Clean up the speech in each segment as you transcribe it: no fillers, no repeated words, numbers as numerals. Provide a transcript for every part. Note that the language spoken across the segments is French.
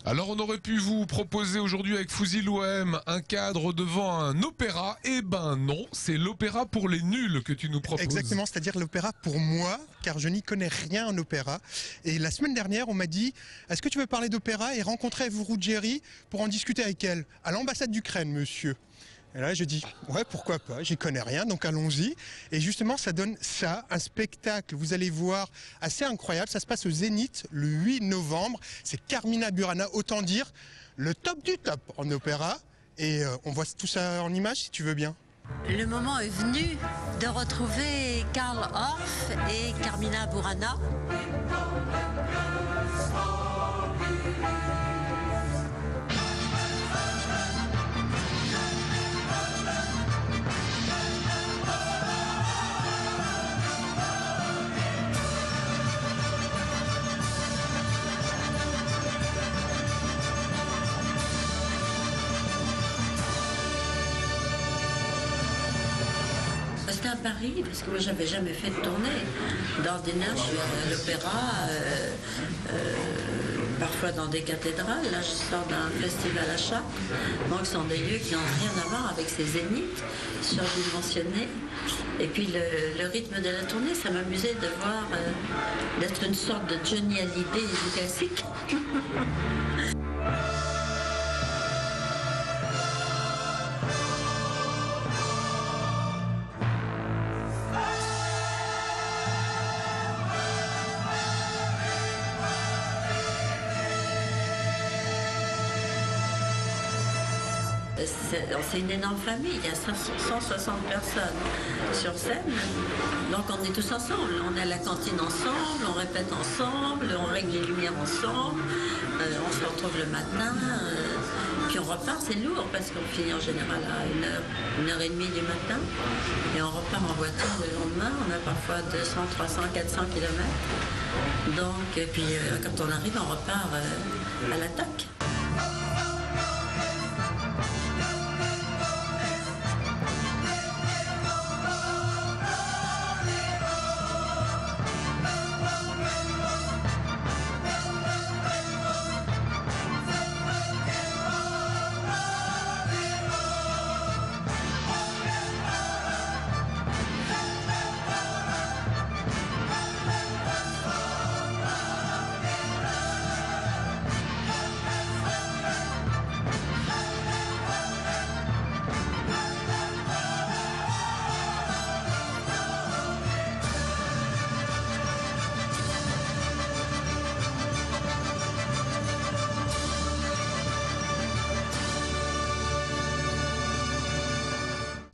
Alors on aurait pu vous proposer aujourd'hui avec Fouzil OM un cadre devant un opéra. Eh ben non, c'est l'opéra pour les nuls que tu nous proposes. Exactement, c'est-à-dire l'opéra pour moi, car je n'y connais rien en opéra. Et la semaine dernière, on m'a dit, est-ce que tu veux parler d'opéra et rencontrer Eve Ruggieri pour en discuter avec elle à l'ambassade d'Ukraine, monsieur. Et là, je dis, ouais, pourquoi pas, j'y connais rien, donc allons-y. Et justement, ça donne ça, un spectacle, vous allez voir, assez incroyable. Ça se passe au Zénith le 8 novembre. C'est Carmina Burana, autant dire le top du top en opéra. Et on voit tout ça en images, si tu veux bien. Le moment est venu de retrouver Karl Orff et Carmina Burana. C'était à Paris, parce que moi j'avais jamais fait de tournée. D'ordinaire, je suis à l'opéra, parfois dans des cathédrales. Là, je sors d'un festival à Chartres. Donc, ce sont des lieux qui n'ont rien à voir avec ces zéniths, surdimensionnés. Et puis, le rythme de la tournée, ça m'amusait de voir, d'être une sorte de Johnny Hallyday du classique. C'est une énorme famille, il y a 160 personnes sur scène, donc on est tous ensemble, on est à la cantine ensemble, on répète ensemble, on règle les lumières ensemble, on se retrouve le matin, puis on repart, c'est lourd parce qu'on finit en général à 1h30 du matin, et on repart en voiture le lendemain, on a parfois 200, 300, 400 km, donc, et puis quand on arrive, on repart à l'attaque.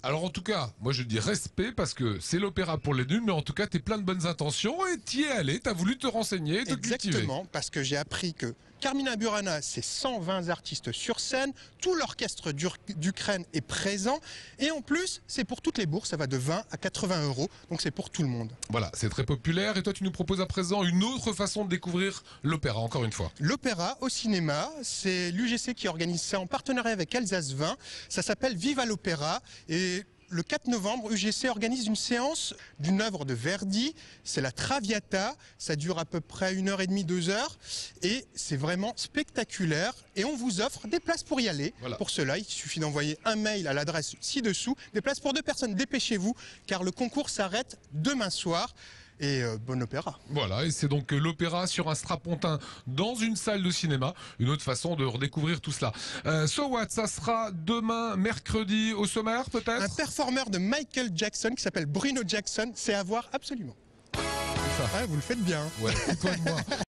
Alors en tout cas, moi je dis respect parce que c'est l'opéra pour les nuls, mais en tout cas t'es plein de bonnes intentions et t'y es allé, t'as voulu te renseigner, te cultiver. Exactement, parce que j'ai appris que Carmina Burana, c'est 120 artistes sur scène, tout l'orchestre d'Ukraine est présent, et en plus, c'est pour toutes les bourses, ça va de 20 à 80 €, donc c'est pour tout le monde. Voilà, c'est très populaire, et toi tu nous proposes à présent une autre façon de découvrir l'opéra, encore une fois. L'opéra au cinéma, c'est l'UGC qui organise ça en partenariat avec Alsace 20, ça s'appelle Viva l'Opéra, et le 4 novembre, UGC organise une séance d'une œuvre de Verdi, c'est la Traviata, ça dure à peu près 1h30, 2 heures, et c'est vraiment spectaculaire, et on vous offre des places pour y aller. Voilà. Pour cela, il suffit d'envoyer un mail à l'adresse ci-dessous, des places pour 2 personnes, dépêchez-vous, car le concours s'arrête demain soir. Et bon opéra. Voilà, et c'est donc l'opéra sur un strapontin dans une salle de cinéma, une autre façon de redécouvrir tout cela. So what, ça sera demain, mercredi, au sommaire peut-être? Un performeur de Michael Jackson qui s'appelle Bruno Jackson, c'est à voir absolument. Ça. Ouais, vous le faites bien. Ouais, c'est toi de moi.